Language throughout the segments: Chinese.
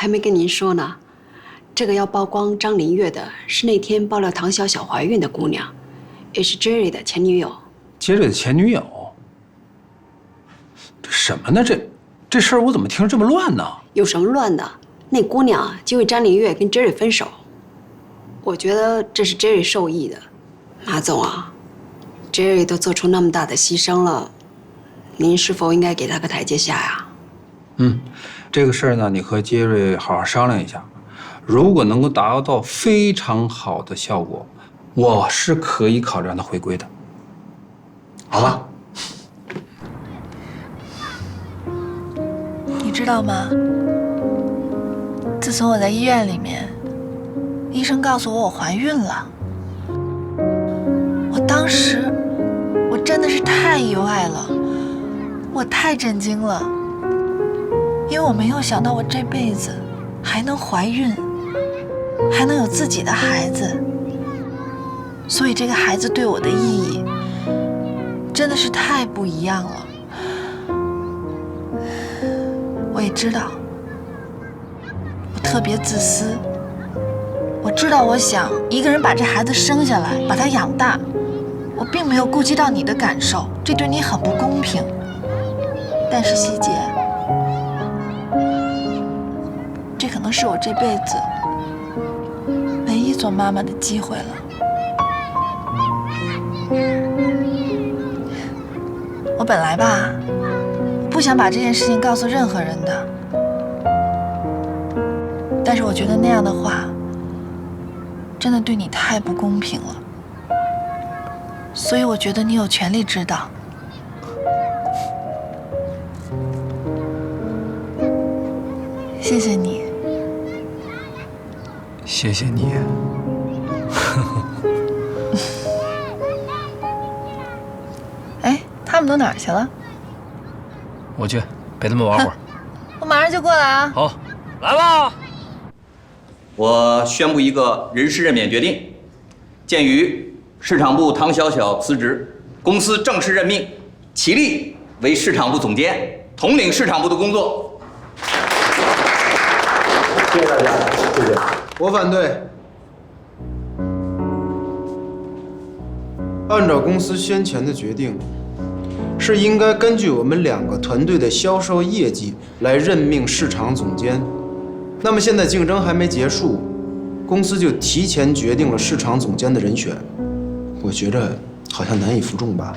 还没跟您说呢，这个要曝光张林月的是那天爆料唐小小怀孕的姑娘，也是 Jerry 的前女友。Jerry 的前女友？这什么呢？这事儿我怎么听着这么乱呢？有什么乱的？那姑娘就为张林月跟 Jerry 分手，我觉得这是 Jerry 受益的。马总啊，Jerry 都做出那么大的牺牲了，您是否应该给他个台阶下呀？这个事儿呢，你和杰瑞好好商量一下。如果能够达到非常好的效果，我是可以考虑让他回归的，好吧？你知道吗？自从我在医院里面，医生告诉我怀孕了，我当时真的是太意外了，我太震惊了。因为我没有想到我这辈子还能怀孕，还能有自己的孩子，所以这个孩子对我的意义真的是太不一样了。我也知道我特别自私，我知道我想一个人把这孩子生下来，把他养大，我并没有顾及到你的感受，这对你很不公平。但是希姐，这可能是我这辈子唯一做妈妈的机会了。我本来吧，不想把这件事情告诉任何人的，但是我觉得那样的话，真的对你太不公平了，所以我觉得你有权利知道。谢谢你。谢谢你。哎，他们都哪儿去了？我去陪他们玩会儿。我马上就过来啊。好，来吧。我宣布一个人事任免决定，鉴于市场部唐小小辞职，公司正式任命齐丽为市场部总监，统领市场部的工作。谢谢大家，谢谢。我反对。按照公司先前的决定，是应该根据我们两个团队的销售业绩来任命市场总监。那么现在竞争还没结束，公司就提前决定了市场总监的人选，我觉着好像难以服众吧。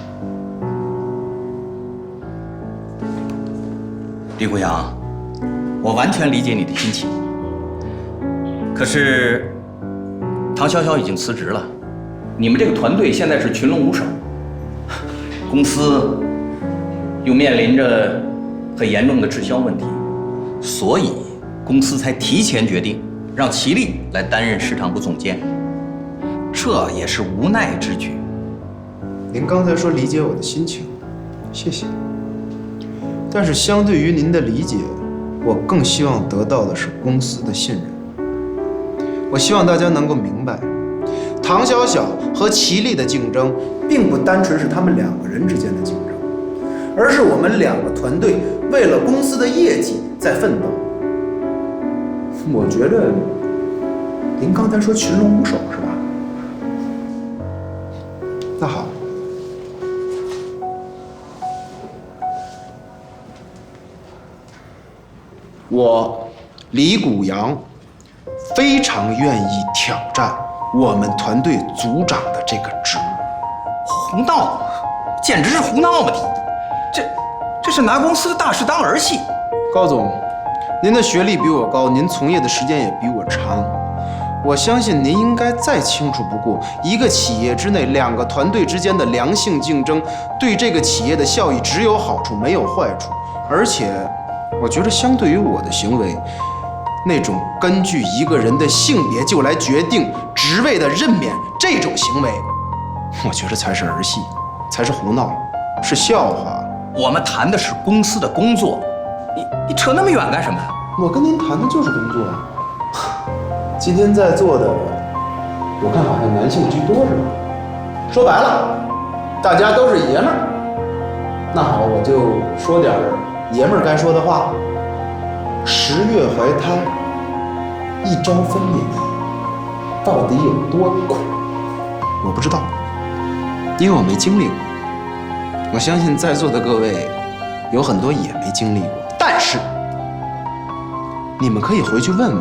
李虎阳，我完全理解你的心情。可是，唐小小已经辞职了，你们这个团队现在是群龙无首，公司又面临着很严重的滞销问题，所以公司才提前决定让齐丽来担任市场部总监，这也是无奈之举。您刚才说理解我的心情，谢谢。但是相对于您的理解，我更希望得到的是公司的信任。我希望大家能够明白，唐小小和齐丽的竞争，并不单纯是他们两个人之间的竞争，而是我们两个团队为了公司的业绩在奋斗。我觉得，您刚才说群龙无首是吧？那好，我李谷阳非常愿意挑战我们团队组长的这个职务。胡闹，简直是胡闹吧你！这是拿公司的大事当儿戏。高总，您的学历比我高，您从业的时间也比我长，我相信您应该再清楚不过，一个企业之内两个团队之间的良性竞争，对这个企业的效益只有好处没有坏处。而且，我觉得相对于我的行为，那种根据一个人的性别就来决定职位的任免这种行为，我觉得才是儿戏，才是胡闹，是笑话。我们谈的是公司的工作，你扯那么远干什么？我跟您谈的就是工作啊。今天在座的，我看好像男性居多是吧？说白了，大家都是爷们儿。那好，我就说点爷们儿该说的话。10月怀胎，一朝分娩到底有多苦，我不知道，因为我没经历过。我相信在座的各位有很多也没经历过，但是你们可以回去问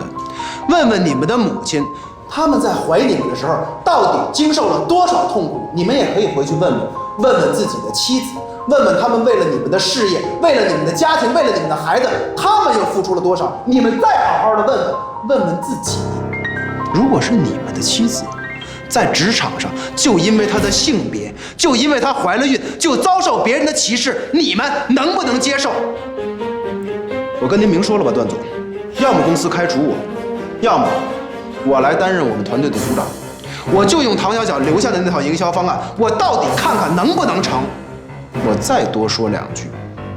问你们的母亲，他们在怀你们的时候到底经受了多少痛苦。你们也可以回去问问自己的妻子，问问他们为了你们的事业，为了你们的家庭，为了你们的孩子，他们又付出了多少。你们再好好的问自己，如果是你们的妻子在职场上就因为她的性别，就因为她怀了孕就遭受别人的歧视，你们能不能接受？我跟您明说了吧，段总，要么公司开除我，要么我来担任我们团队的组长，我就用唐小小留下的那套营销方案，我到底看看能不能成。我再多说两句，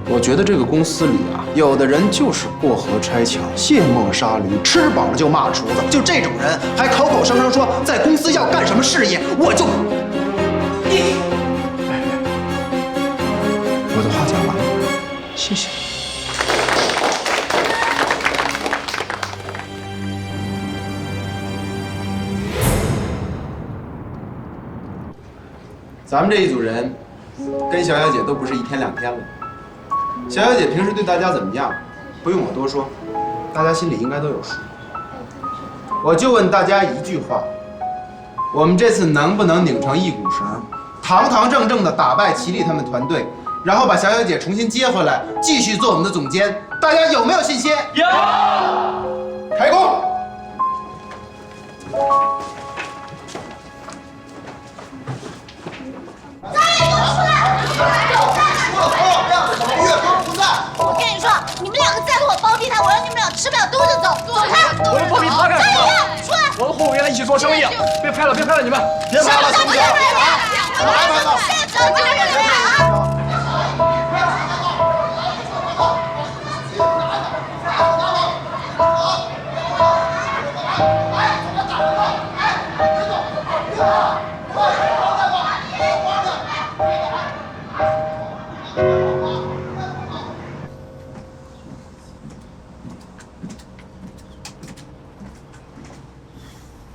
我觉得这个公司里啊，有的人就是过河拆桥、卸磨杀驴，吃饱了就骂厨子，就这种人还口口声声说在公司要干什么事业，我就我的话讲完了，谢谢。咱们这一组人跟小小姐都不是一天两天了。小小姐平时对大家怎么样，不用我多说，大家心里应该都有数。我就问大家一句话：我们这次能不能拧成一股绳，堂堂正正的打败齐力他们团队，然后把小小姐重新接回来，继续做我们的总监？大家有没有信心？有。开工。我跟你说，你们两个再给我包庇他，我让你们俩吃不了兜着走。走开！我们包庇他干什么？出来！我们和我原来一起做生意，别拍了，别拍了，你们别拍了，行不行？我来拍了！下车这个人啊！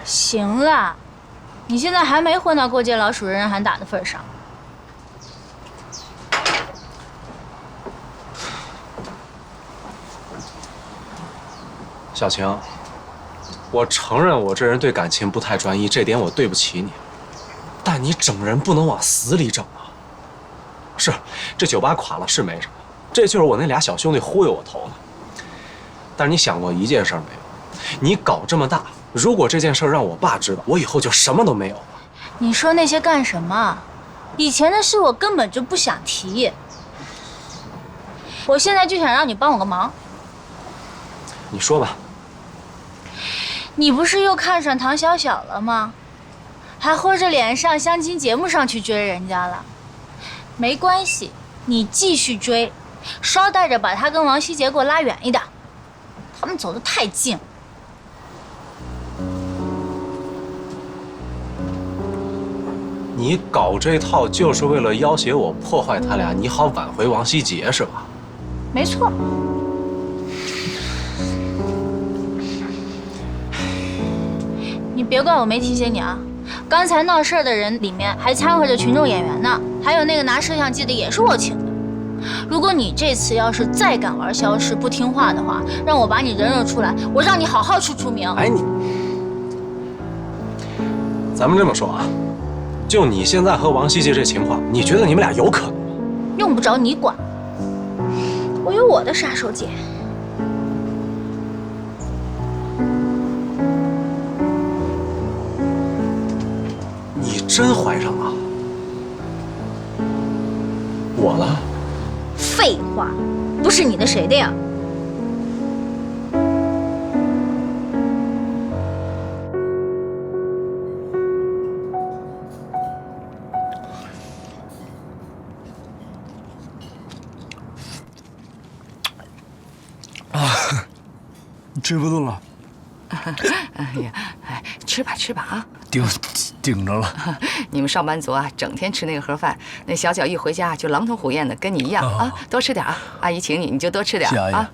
行了，你现在还没混到过街老鼠人人喊打的份上。小晴，我承认我这人对感情不太专一，这点我对不起你。但你整人不能往死里整啊！是，这酒吧垮了是没什么，这就是我那俩小兄弟忽悠我投的。但是你想过一件事没有？你搞这么大，如果这件事让我爸知道，我以后就什么都没有了。你说那些干什么？以前的事我根本就不想提。我现在就想让你帮我个忙。你说吧。你不是又看上唐小小了吗？还豁着脸上相亲节目上去追人家了。没关系，你继续追，捎带着把他跟王希杰给我拉远一点，他们走得太近。你搞这套就是为了要挟我破坏他俩，你好挽回王希杰是吧？没错。你别怪我没提醒你啊！刚才闹事的人里面还掺和着群众演员呢，还有那个拿摄像机的也是我请的。如果你这次要是再敢玩消失不听话的话，让我把你人肉出来，我让你好好出名。哎你，咱们这么说啊，就你现在和王希杰这情况，你觉得你们俩有可能吗？用不着你管，我有我的杀手锏。你真怀上了？我了？废话，不是你的谁的呀？吃不动了。哎呀，哎，吃吧吃吧啊！顶着了。你们上班族啊，整天吃那个盒饭，那小小一回家就狼吞虎咽的，跟你一样啊！多吃点啊！阿姨请你，你就多吃点啊！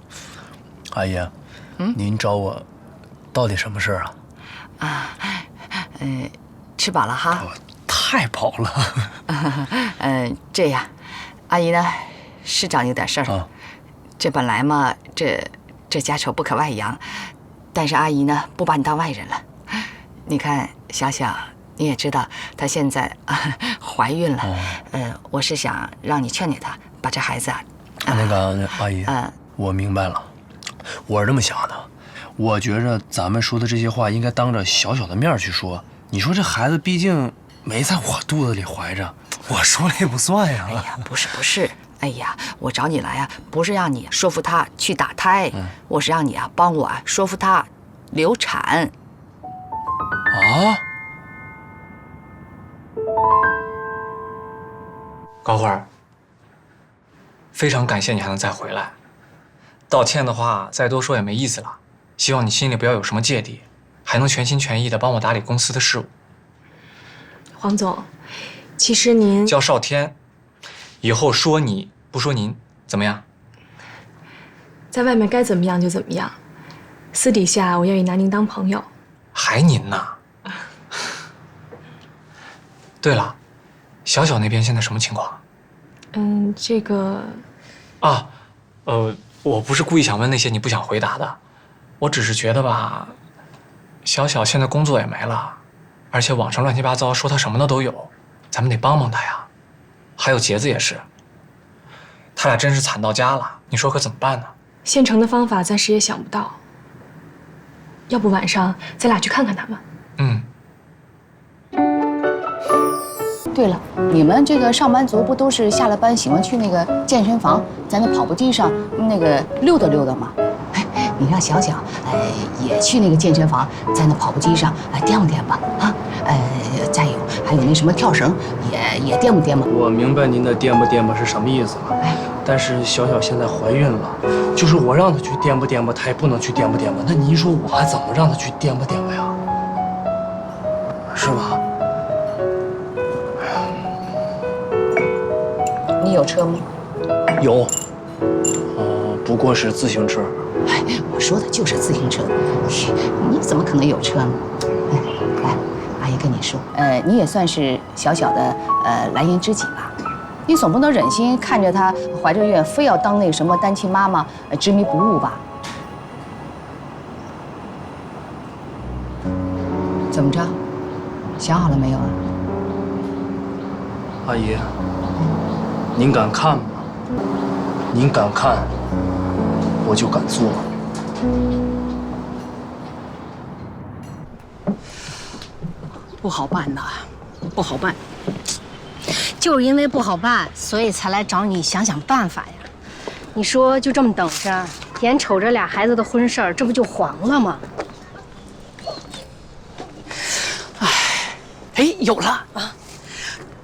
阿姨，您找我到底什么事啊？吃饱了哈？太饱了。这样，阿姨呢是找你有点事儿。这本来嘛，这家丑不可外扬，但是阿姨呢不把你当外人了。你看小小，你也知道她现在怀孕了。我是想让你劝劝她，把这孩子那个阿姨，我明白了，我是这么想的。我觉着咱们说的这些话应该当着小小的面去说。你说这孩子毕竟没在我肚子里怀着，我说了也不算呀。哎呀，不是，哎呀，我找你来呀，不是让你说服他去打胎，我是让你帮我说服他流产。高慧儿，非常感谢你还能再回来。道歉的话再多说也没意思了，希望你心里不要有什么芥蒂，还能全心全意地帮我打理公司的事务。黄总，其实您叫少天，以后说你不说您，怎么样？在外面该怎么样就怎么样，私底下我愿意拿您当朋友。还您呢？对了，小小那边现在什么情况？这个我不是故意想问那些你不想回答的，我只是觉得吧，小小现在工作也没了，而且网上乱七八糟说他什么的都有，咱们得帮帮他呀。还有杰子也是，他俩真是惨到家了，你说可怎么办呢？现成的方法暂时也想不到，要不晚上咱俩去看看他们？对了，你们这个上班族不都是下了班喜欢去那个健身房，在那跑步机上那个溜达溜达吗？你让小小也去那个健身房，在那跑步机上颠吧颠吧啊！再有还有那什么跳绳，也颠吧颠吧。我明白您的颠吧颠吧是什么意思了，但是小小现在怀孕了，就是我让她去颠吧颠吧，她也不能去颠吧颠吧。那您说我还怎么让她去颠吧颠吧呀？是吧？你有车吗？有，不过是自行车。我说的就是自行车，你怎么可能有车呢？来，阿姨跟你说，你也算是小小的蓝颜知己吧。你总不能忍心看着她怀着孕，非要当那个什么单亲妈妈，执迷不悟吧？怎么着？想好了没有啊？阿姨，您敢看吗？您敢看，我就敢做。不好办呐，不好办。就是因为不好办，所以才来找你想想办法呀。你说就这么等着，眼瞅着俩孩子的婚事儿，这不就黄了吗？哎，有了啊！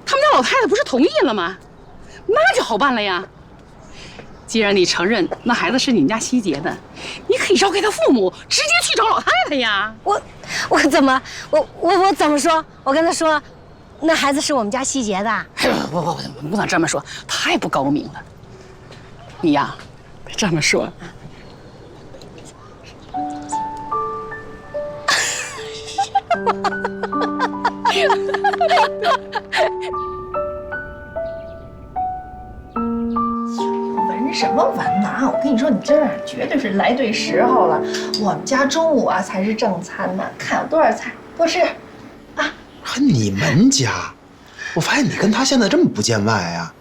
他们家老太太不是同意了吗？那就好办了呀。既然你承认那孩子是你们家希杰的，你可以交给他父母，直接去找老太太呀。我怎么我怎么说？我跟他说，那孩子是我们家希杰的。哎，不能这么说，太不高明了。你呀，别这么说。闻什么闻呐？我跟你说，你这绝对是来对时候了。我们家中午才是正餐呢，看有多少菜，多吃。你们家，我发现你跟他现在这么不见外呀。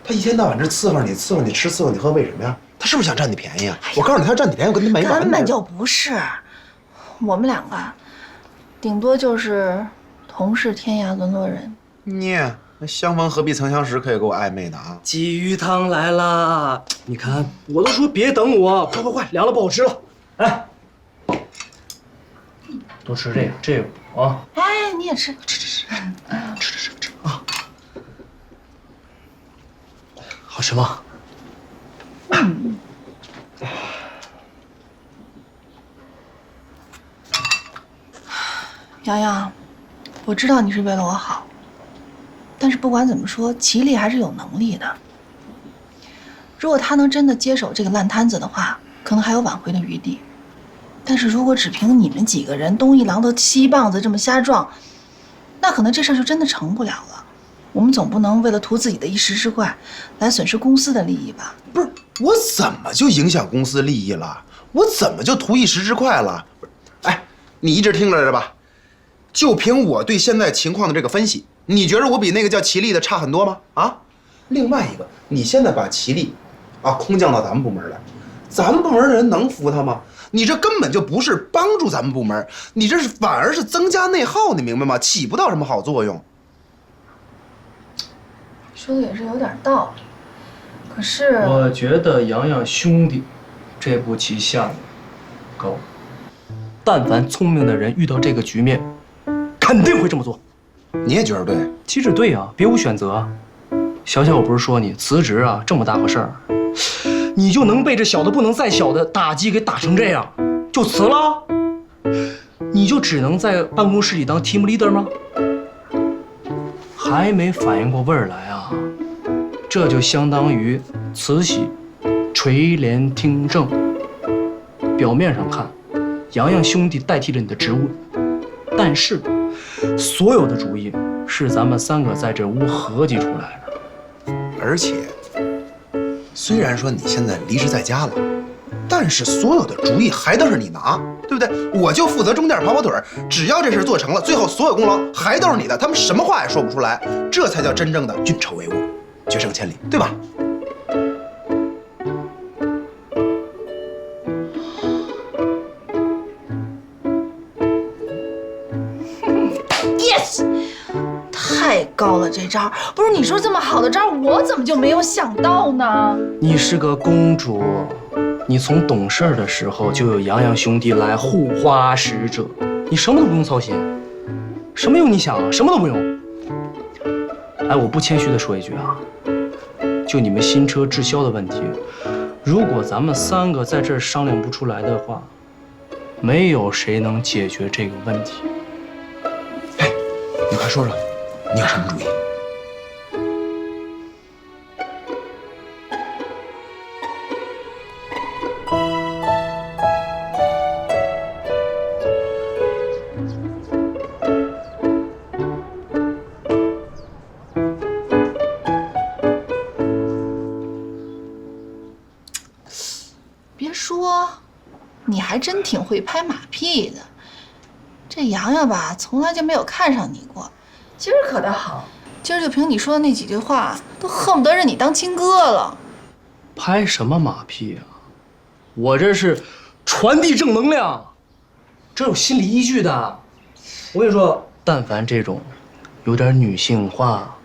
他一天到晚这伺候你吃，伺候你喝，为什么呀？他是不是想占你便宜啊？我告诉你，他占你便宜，我跟他没完。根本就不是，我们两个顶多就是同是天涯沦落人。那相逢何必曾相识，可以给我暧昧的啊！鲫鱼汤来啦！你看，我都说别等我，快，凉了不好吃了。来，多吃这个啊！哎，你也吃，吃啊！好吃吗？洋洋，我知道你是为了我好。但是不管怎么说，齐力还是有能力的。如果他能真的接手这个烂摊子的话，可能还有挽回的余地。但是如果只凭你们几个人东一榔头西一棒子这么瞎撞，那可能这事儿就真的成不了了。我们总不能为了图自己的一时之快，来损失公司的利益吧？不是，我怎么就影响公司利益了？我怎么就图一时之快了？哎，你一直听着吧。就凭我对现在情况的这个分析，你觉得我比那个叫齐力的差很多吗？啊，另外一个，你现在把齐力空降到咱们部门来，咱们部门的人能服他吗？你这根本就不是帮助咱们部门，你这是反而是增加内耗，你明白吗？起不到什么好作用。说的也是有点道理，可是我觉得洋洋兄弟这步棋下的高，但凡聪明的人遇到这个局面，肯定会这么做。你也觉得对？其实对啊，别无选择啊。小小，我不是说你辞职啊，这么大个事儿，你就能被这小的不能再小的打击给打成这样，就辞了？你就只能在办公室里当 team leader 吗？还没反应过味儿来啊？这就相当于慈禧垂帘听政。表面上看，洋洋兄弟代替了你的职务，但是所有的主意是咱们3个在这屋合计出来的。而且，虽然说你现在离职在家了，但是所有的主意还都是你拿，对不对？我就负责中间跑跑腿儿，只要这事做成了，最后所有功劳还都是你的。他们什么话也说不出来，这才叫真正的运筹帷幄，决胜千里，对吧？太高了，这招不是你说这么好的招，我怎么就没有想到呢？你是个公主，你从懂事的时候就有洋洋兄弟来护花使者，你什么都不用操心，什么用你想啊？什么都不用。哎，我不谦虚的说一句啊，就你们新车滞销的问题，如果咱们3个在这儿商量不出来的话，没有谁能解决这个问题。哎，你快说说。你有什么主意？别说，你还真挺会拍马屁的。这洋洋吧，从来就没有看上你过。今儿可倒好，今儿就凭你说的那几句话，都恨不得认你当亲哥了。拍什么马屁啊？我这是传递正能量，这有心理依据的。我跟你说，但凡这种有点女性化，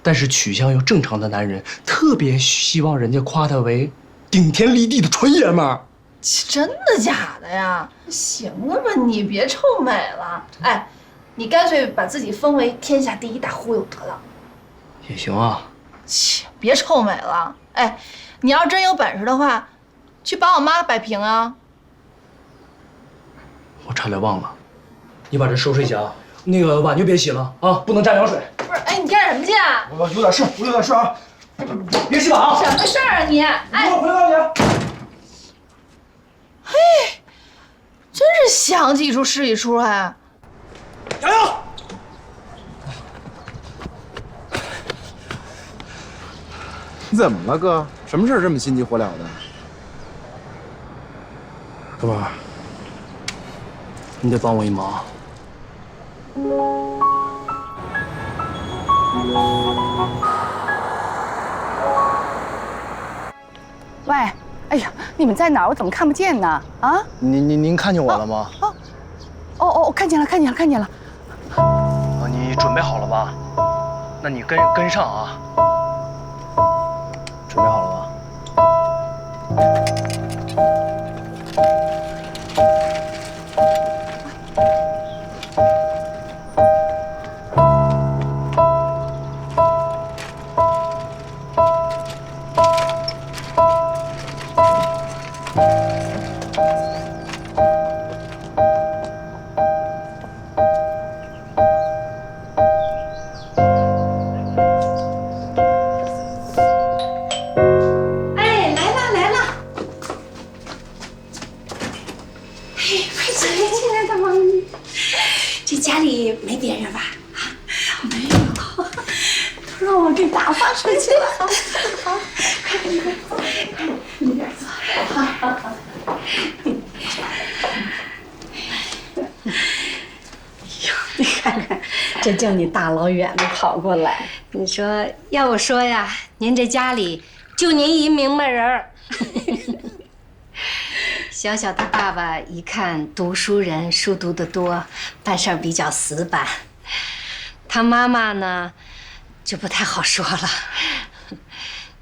但是取向又正常的男人，特别希望人家夸他为顶天立地的纯爷们儿。真的假的呀？行了吧，你别臭美了。哎，你干脆把自己封为天下第一大忽悠得了。也行啊。切，别臭美了。哎，你要真有本事的话，去把我妈摆平啊。我差点忘了，你把这收拾一下啊。那个碗就别洗了啊，不能沾凉水。不是，哎，你干什么去啊？我有点事，啊。别洗碗啊！什么事儿啊你？哎，我回告诉你。嘿，真是想起一出是一出哎。洋洋，你怎么了，哥？什么事儿这么心急火燎的？哥们儿，你得帮我一忙。喂，哎呀，你们在哪儿？我怎么看不见呢？啊？您看见我了吗？哦，看见了。你准备好了吧？那你跟上啊。准备好了吧？亲爱的王女，这家里没别人吧？啊，没有，都让我给打发出去了。好，快点，你这儿坐。好。哟，你看看，这叫你大老远的跑过来。你说，要我说呀，您这家里就您一明白人儿。小小的爸爸一看读书人，书读得多，办事儿比较死板。他妈妈呢，就不太好说了。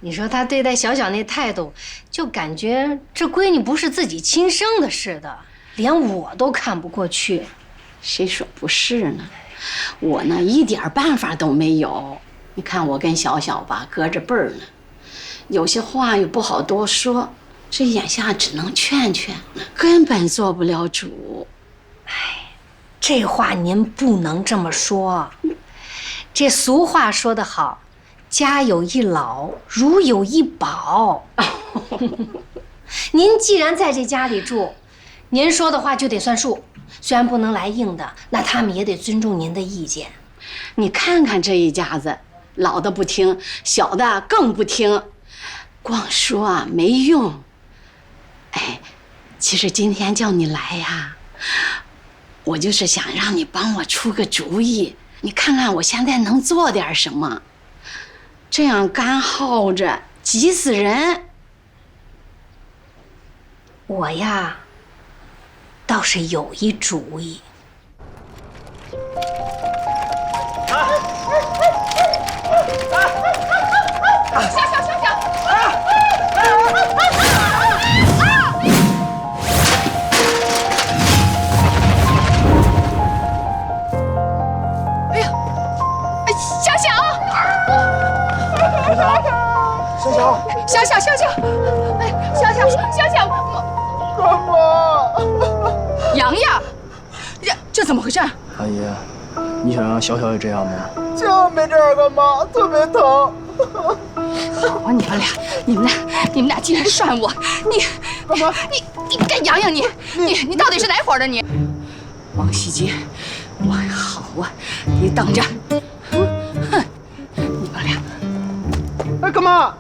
你说他对待小小那态度，就感觉这闺女不是自己亲生的似的，连我都看不过去。谁说不是呢？我呢一点办法都没有。你看我跟小小吧，隔着辈儿呢，有些话又不好多说。这眼下只能劝劝，根本做不了主。哎，这话您不能这么说。这俗话说得好，家有一老，如有一宝。您既然在这家里住，您说的话就得算数。虽然不能来硬的，那他们也得尊重您的意见。你看看这一家子，老的不听，小的更不听，光说啊没用。哎，其实今天叫你来呀，我就是想让你帮我出个主意，你看看我现在能做点什么。这样干耗着，急死人。我呀，倒是有一主意。干妈，洋洋，这怎么回事？阿姨，你想让小小也这样吗？千万别这样，干妈，特别疼。好啊，你们俩竟然涮我！你干洋洋，你到底是哪伙的你？王希杰，我好啊，你等着。哼，你们俩。哎，干妈。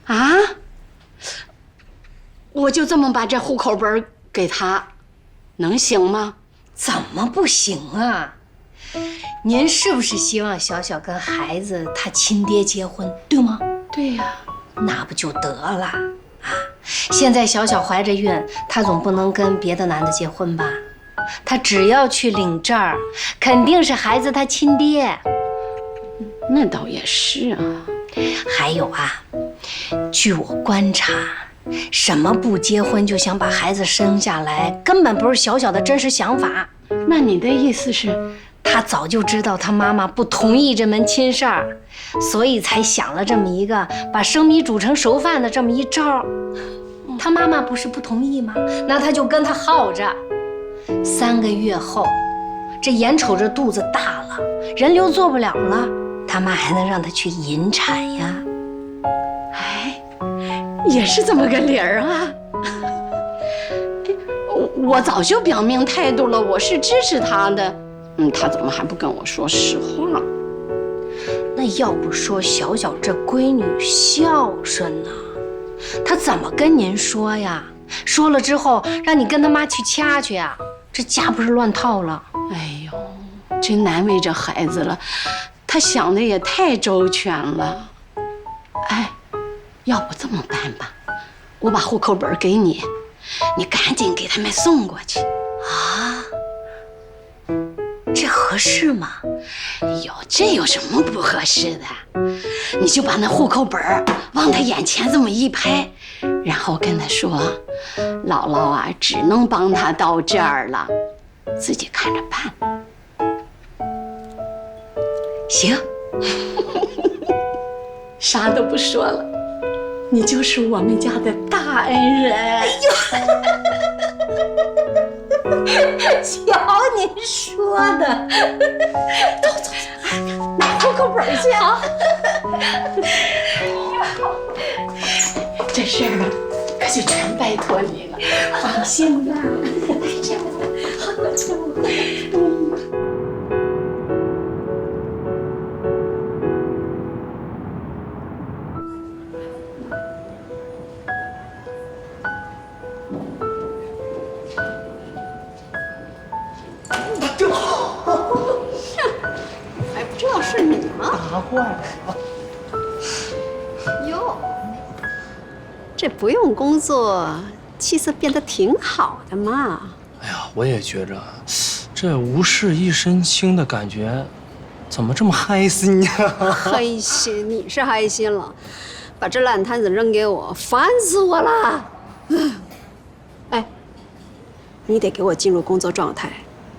啊！我就这么把这户口本给他，能行吗？怎么不行啊？您是不是希望小小跟孩子他亲爹结婚，对吗？对呀，那不就得了啊？现在小小怀着孕，他总不能跟别的男的结婚吧？他只要去领证儿，肯定是孩子他亲爹。那倒也是啊。还有啊，据我观察，什么不结婚就想把孩子生下来，根本不是小小的真实想法。那你的意思是，他早就知道他妈妈不同意这门亲事儿，所以才想了这么一个把生米煮成熟饭的这么一招。他妈妈不是不同意吗？那他就跟他耗着。3个月后，这眼瞅着肚子大了，人流做不了了，他妈还能让他去引产呀？哎，也是这么个理儿啊。我早就表明态度了，我是支持他的。他怎么还不跟我说实话？那要不说小小这闺女孝顺呢，她怎么跟您说呀？说了之后让你跟他妈去掐去啊，这家不是乱套了？哎呦，真难为这孩子了，他想的也太周全了。哎，要不这么办吧，我把户口本给你，你赶紧给他们送过去啊。这合适吗？哟，这有什么不合适的？你就把那户口本往他眼前这么一拍，然后跟他说：“姥姥啊，只能帮他到这儿了，自己看着办。”行，啥都不说了，你就是我们家的大恩人。哎呦！瞧您说的，走，拿户口本去。好，这事儿可就全办拜托你了，放心吧。还不知道是你吗？打坏了。哟，这不用工作，气色变得挺好的嘛。哎呀，我也觉着，这无事一身轻的感觉，怎么这么嗨心呀？嗨心，你是嗨心了，把这烂摊子扔给我，烦死我了。哎，你得给我进入工作状态，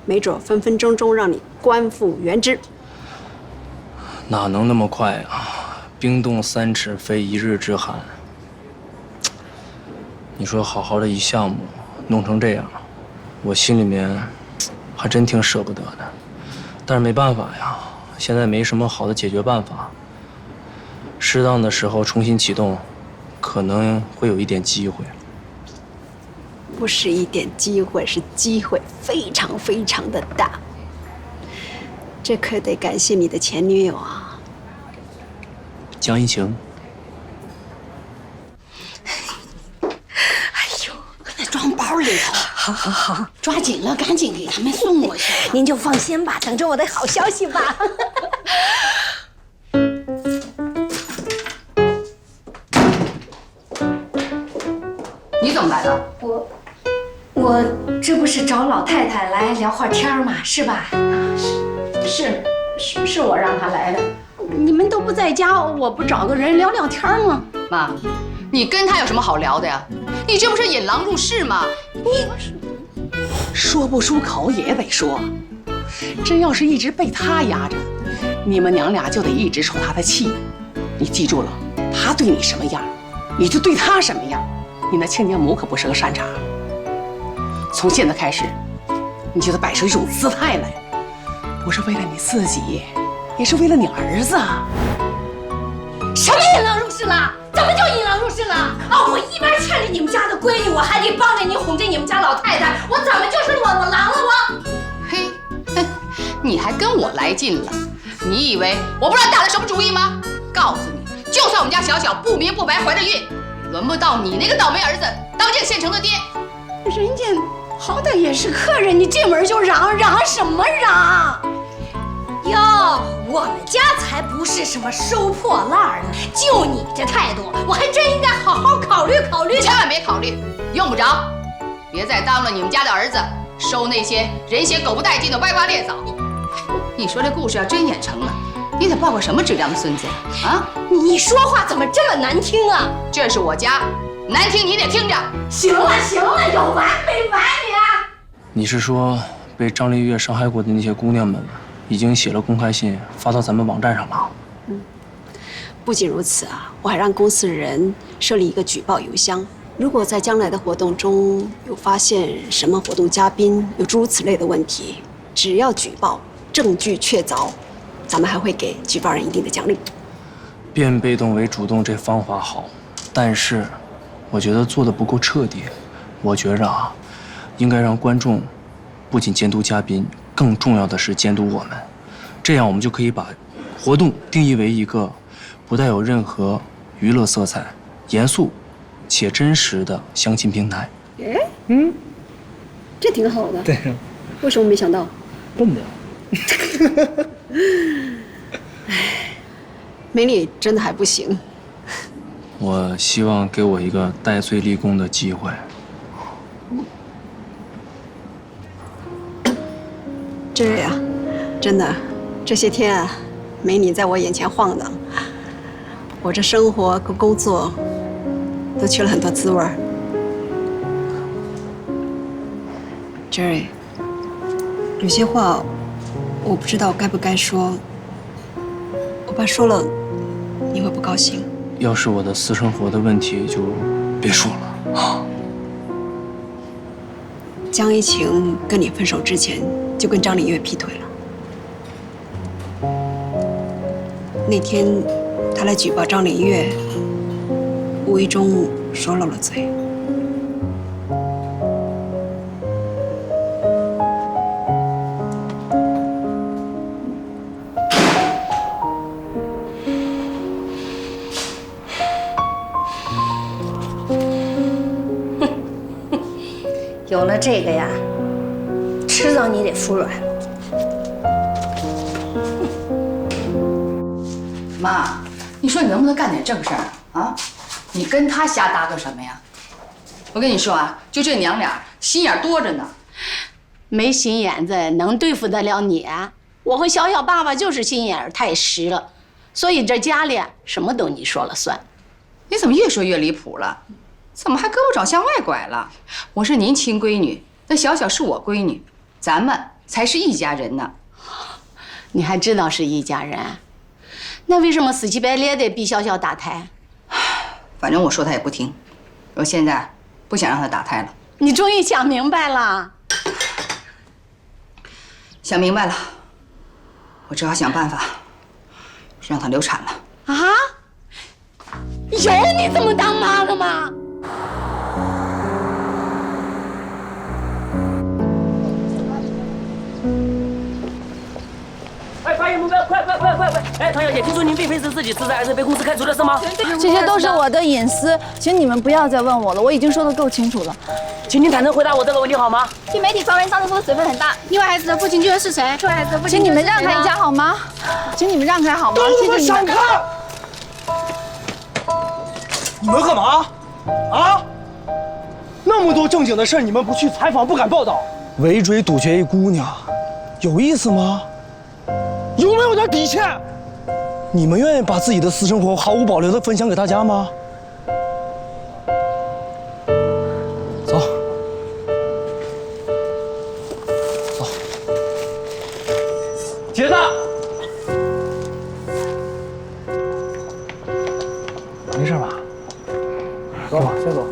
没准分分钟钟让你官复原职。哪能那么快啊？冰冻3尺，非一日之寒。你说好好的一项目弄成这样，我心里面还真挺舍不得的。但是没办法呀，现在没什么好的解决办法。适当的时候重新启动，可能会有一点机会。不是一点机会，是机会非常非常的大。这可得感谢你的前女友啊，江一晴。装包里头。好，好，好，抓紧了，赶紧给他们送过去。您就放心吧，等着我的好消息吧。你怎么来了？我这不是找老太太来聊会儿天吗？是吧？是我让他来的。你们都不在家，我不找个人聊聊天吗？妈，你跟他有什么好聊的呀？你这不是引狼入室吗？你说不出口也得说，真要是一直被他压着，你们娘俩就得一直受他的气。你记住了，他对你什么样，你就对他什么样。你那亲家母可不是个善茬。从现在开始，你就得摆出一种姿态来，不是为了你自己，也是为了你儿子。什么引狼入室了？怎么就引狼入室了？啊！我一边劝着你们家的闺女，我还得帮着你哄着你们家老太太，我怎么就是裸狼了我？嘿，哼，你还跟我来劲了？你以为我不知道打的什么主意吗？告诉你，就算我们家小小不明不白怀着孕，也轮不到你那个倒霉儿子当这个现成的爹。人家好歹也是客人，你进门就嚷什么嚷？哟，我们家才不是什么收破烂呢！就你这态度，我还真应该好好考虑考虑。千万别考虑，用不着，别再当了你们家的儿子，收那些人血狗不带劲的歪瓜裂枣。你说这故事要真演成了，你得抱个什么质量的孙子呀？啊！你说话怎么这么难听啊？这是我家，难听你得听着。行了，有完没完你啊？你是说被张丽月伤害过的那些姑娘们已经写了公开信发到咱们网站上了？不仅如此啊，我还让公司的人设立一个举报邮箱。如果在将来的活动中有发现什么活动嘉宾有诸如此类的问题，只要举报，证据确凿，咱们还会给举报人一定的奖励。变被动为主动这方法好，但是我觉得做的不够彻底。我觉着啊，应该让观众不仅监督嘉宾，更重要的是监督我们，这样我们就可以把活动定义为一个不带有任何娱乐色彩、严肃且真实的相亲平台。哎，这挺好的。对，为什么没想到？笨的。哎，梅里真的还不行。我希望给我一个戴罪立功的机会。这瑞啊，真的，这些天啊，没你在我眼前晃荡，我这生活和工作都缺了很多滋味儿。Jerry， 有些话我不知道该不该说，我怕说了你会不高兴。要是我的私生活的问题，就别说了啊。江一晴跟你分手之前就跟张丽月劈腿了。那天他来举报张丽月，无意中说漏了嘴。有了这个呀，迟早你得服软。妈，你说你能不能干点正事儿啊？你跟他瞎搭个什么呀？我跟你说啊，就这娘俩心眼多着呢。没心眼子能对付得了你啊？我和小小爸爸就是心眼儿太实了，所以这家里什么都你说了算。你怎么越说越离谱了？怎么还胳膊肘向外拐了？我是您亲闺女，那小小是我闺女，咱们才是一家人呢。你还知道是一家人？那为什么死乞白赖的逼小小打胎？反正我说他也不听，我现在不想让他打胎了。你终于想明白了。想明白了，我只好想办法让她流产了。啊？有你这么当妈的吗？哎，发现目标，快！哎，唐小姐，听说您并非是自己辞职，而是被公司开除的，是吗？这些都是我的隐私，请你们不要再问我了，我已经说得够清楚了。请您坦诚回答我这个问题好吗？听媒体传闻，上次说的水分很大。意外孩子的父亲究竟是谁？意外孩子的父亲，请你们让开一下好吗？请你们让开好吗？都不想看。你们干嘛？啊？那么多正经的事你们不去采访，不敢报道，围追堵截一姑娘，有意思吗？有没有点底线？你们愿意把自己的私生活毫无保留地分享给大家吗？走，走，杰子，没事吧？走吧，先走。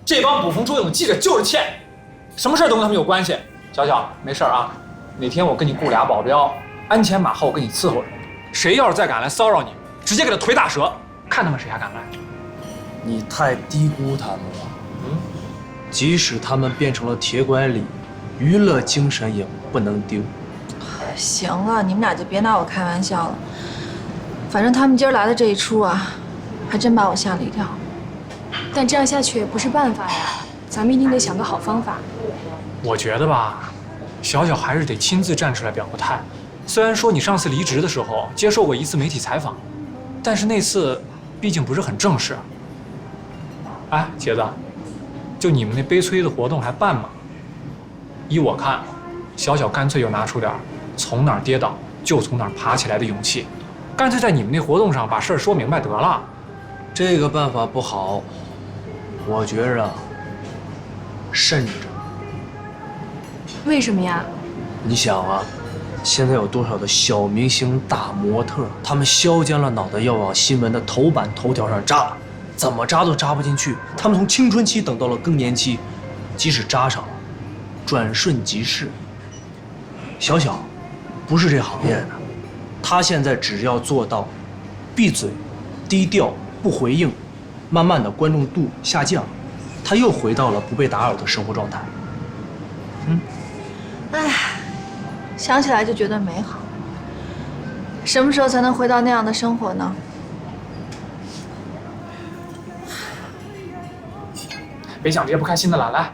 这帮捕风捉影的记者就是欠，什么事儿都跟他们有关系。小小，没事啊，哪天我给你雇俩保镖，鞍前马后给你伺候着。谁要是再敢来骚扰你，直接给他腿打折，看他们谁还敢来。你太低估他们了。即使他们变成了铁拐李，娱乐精神也不能丢。行了，你们俩就别拿我开玩笑了。反正他们今儿来的这一出啊，还真把我吓了一跳。但这样下去也不是办法呀，咱们一定得想个好方法。我觉得吧，小小还是得亲自站出来表个态。虽然说你上次离职的时候接受过一次媒体采访，但是那次毕竟不是很正式。哎，杰子，就你们那悲催的活动还办吗？依我看，小小干脆就拿出点从哪儿跌倒就从哪儿爬起来的勇气，干脆在你们那活动上把事儿说明白得了。这个办法不好，我觉着慎着。为什么呀？你想啊，现在有多少的小明星、大模特，他们削尖了脑袋要往新闻的头版头条上扎，怎么扎都扎不进去。他们从青春期等到了更年期，即使扎上了，转瞬即逝。小小不是这行业的，他现在只要做到闭嘴、低调、不回应，慢慢的关注度下降，他又回到了不被打扰的生活状态。哎，想起来就觉得美好。什么时候才能回到那样的生活呢？别想这些不开心的了，来，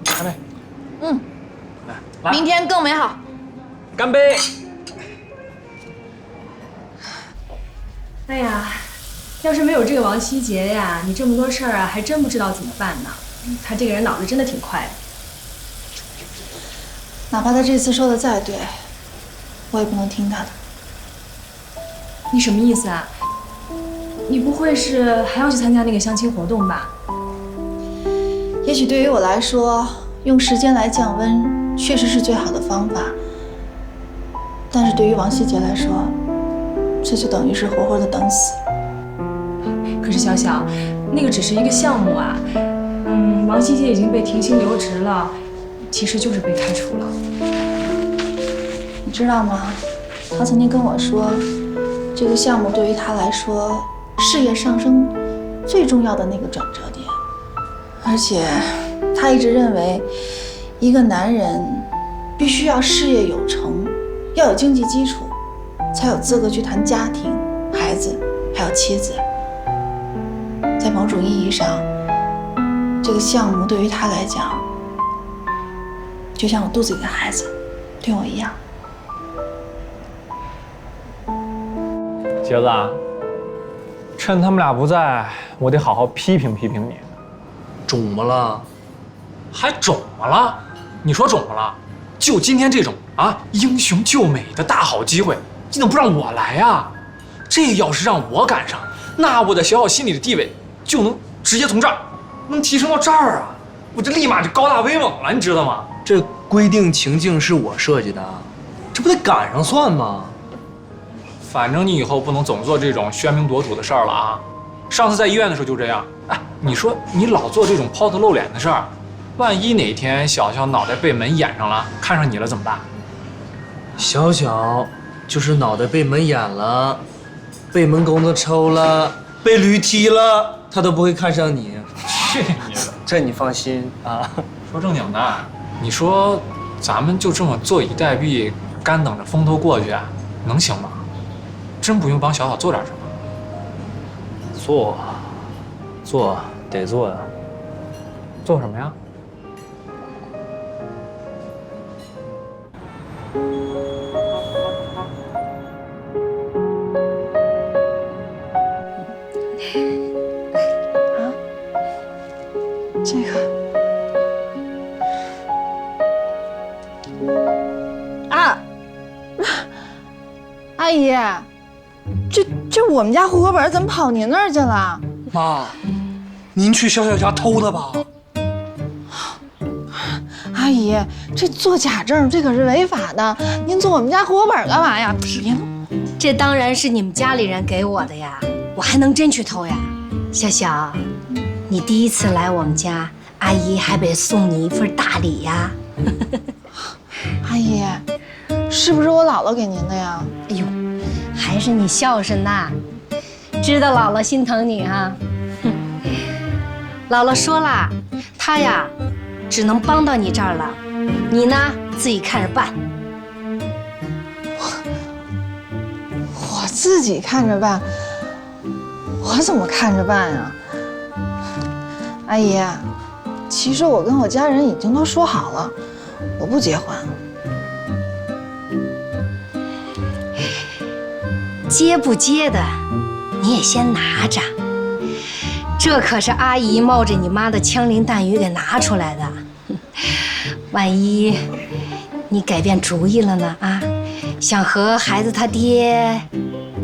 干杯。来，明天更美好。干杯。哎呀，要是没有这个王希杰呀，你这么多事儿啊，还真不知道怎么办呢。他这个人脑子真的挺快的。哪怕他这次说的再对，我也不能听他的。你什么意思啊？你不会是还要去参加那个相亲活动吧？也许对于我来说，用时间来降温确实是最好的方法。但是对于王希杰来说，这就等于是活活的等死。可是小小，那个只是一个项目啊。王希杰已经被停薪留职了，其实就是被开除了。你知道吗？他曾经跟我说，这个项目对于他来说，事业上升最重要的那个转折点。而且，他一直认为，一个男人必须要事业有成，要有经济基础，才有资格去谈家庭、孩子，还有妻子。在某种意义上，这个项目对于他来讲，就像我肚子里的孩子，对我一样。杰子，趁他们俩不在，我得好好批评批评你。肿么了？还肿么了？你说肿么了？就今天这种啊英雄救美的大好机会，你怎么不让我来呀？这要是让我赶上，那我在小小心里的地位就能直接从这儿能提升到这儿啊！我这立马就高大威猛了，你知道吗？这规定情境是我设计的，这不得赶上算吗？反正你以后不能总做这种喧宾夺主的事儿了啊！上次在医院的时候就这样。哎，你说你老做这种抛头露脸的事儿，万一哪天小小脑袋被门掩上了，看上你了怎么办？小小就是脑袋被门掩了，被门钩子抽了，被驴踢了，他都不会看上你。去你的！这你放心啊。说正经的，你说咱们就这么坐以待毙，干等着风头过去，能行吗？真不用帮小小做点什么？做得做呀。做什么呀？这个啊，阿姨，这我们家户口本怎么跑您那儿去了？妈，您去小小家偷的吧？阿姨，这做假证这可是违法的，您做我们家户口本干嘛呀？不是，您这当然是你们家里人给我的呀，我还能真去偷呀？小小，你第一次来我们家，阿姨还得送你一份大礼呀。阿姨，是不是我姥姥给您的呀？哎呦，还是你孝顺呐，知道姥姥心疼你啊。姥姥说了，她呀，只能帮到你这儿了，你呢自己看着办。我自己看着办，我怎么看着办呀？阿姨，其实我跟我家人已经都说好了，我不结婚。接不接的，你也先拿着，这可是阿姨冒着你妈的枪林弹雨给拿出来的。万一你改变主意了呢？啊，想和孩子他爹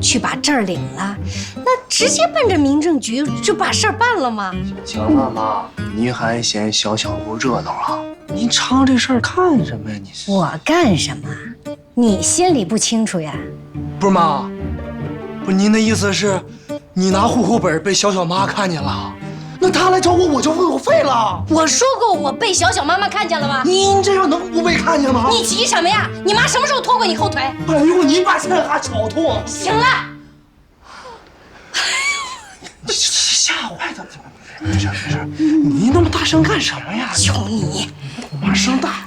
去把证儿领了，那直接奔着民政局就把事儿办了吗？行了，妈，您还嫌小小不热闹了？您藏这事儿干什么呀？你是我干什么？你心里不清楚呀？不是妈，不是您的意思是，你拿户口本被小小妈看见了，那她来找我，我就为我废了。我说过我被小小妈妈看见了吗？您这样能不被看见吗？你急什么呀？你妈什么时候拖过你后腿？哎呦，你把这还挑拖！行了，你吓坏他了。没事没事，你那么大声干什么呀？就你，我妈声大。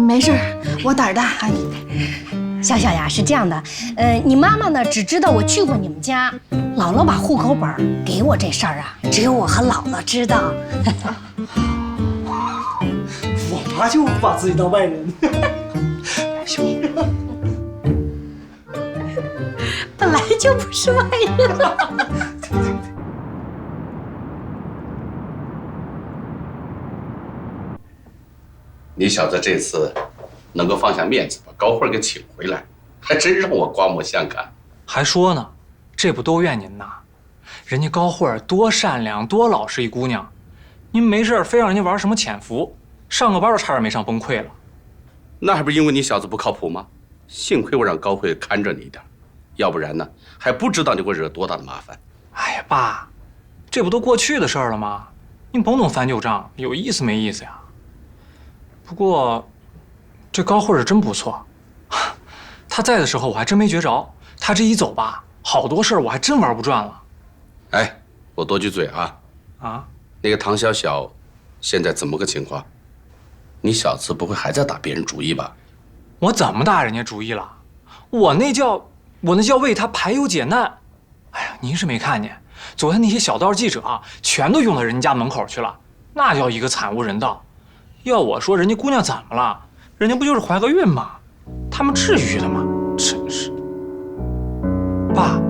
没事，我胆儿大，阿姨。小小呀，是这样的，你妈妈呢只知道我去过你们家，姥姥把户口本给我这事儿啊，只有我和姥姥知道。我妈就把自己当外人。行，本来就不是外人。你小子这次能够放下面子把高慧给请回来，还真让我刮目相看。还说呢，这不都怨您呐？人家高慧多善良多老实一姑娘，您没事非让人家玩什么潜伏，上个班都差点没上崩溃了。那还不是因为你小子不靠谱吗？幸亏我让高慧看着你一点，要不然呢，还不知道你会惹多大的麻烦。哎呀，爸，这不都过去的事儿了吗？您甭总翻旧账，有意思没意思呀？不过，这高慧是真不错，她在的时候我还真没觉着，她这一走吧，好多事儿我还真玩不转了。哎，我多句嘴啊！啊，那个唐小小，现在怎么个情况？你小子不会还在打别人主意吧？我怎么打人家主意了？我那叫为他排忧解难，哎呀，您是没看见，昨天那些小道记者啊，全都涌到人家门口去了，那叫一个惨无人道。要我说，人家姑娘怎么了？人家不就是怀个孕吗？他们至于的吗？真是。爸。